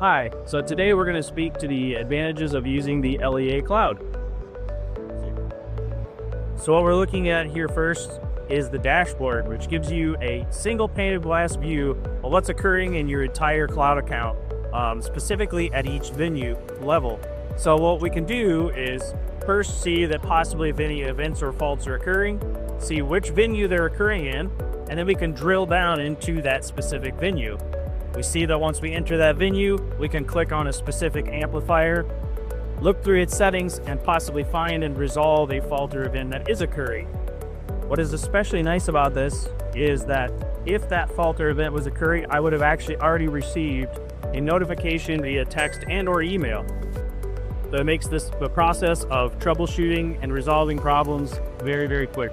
Hi, so today we're going to speak to the advantages of using the LEA Cloud. So what we're looking at here first is the dashboard, which gives you a single pane of glass view of what's occurring in your entire cloud account, specifically at each venue level. So what we can do is first see that possibly if any events or faults are occurring, see which venue they're occurring in, and then we can drill down into that specific venue. We see that once we enter that venue, we can click on a specific amplifier, look through its settings, and possibly find and resolve a fault or event that is occurring. What is especially nice about this is that if that fault or event was occurring, I would have actually already received a notification via text and or email. So it makes the process of troubleshooting and resolving problems very, very quick.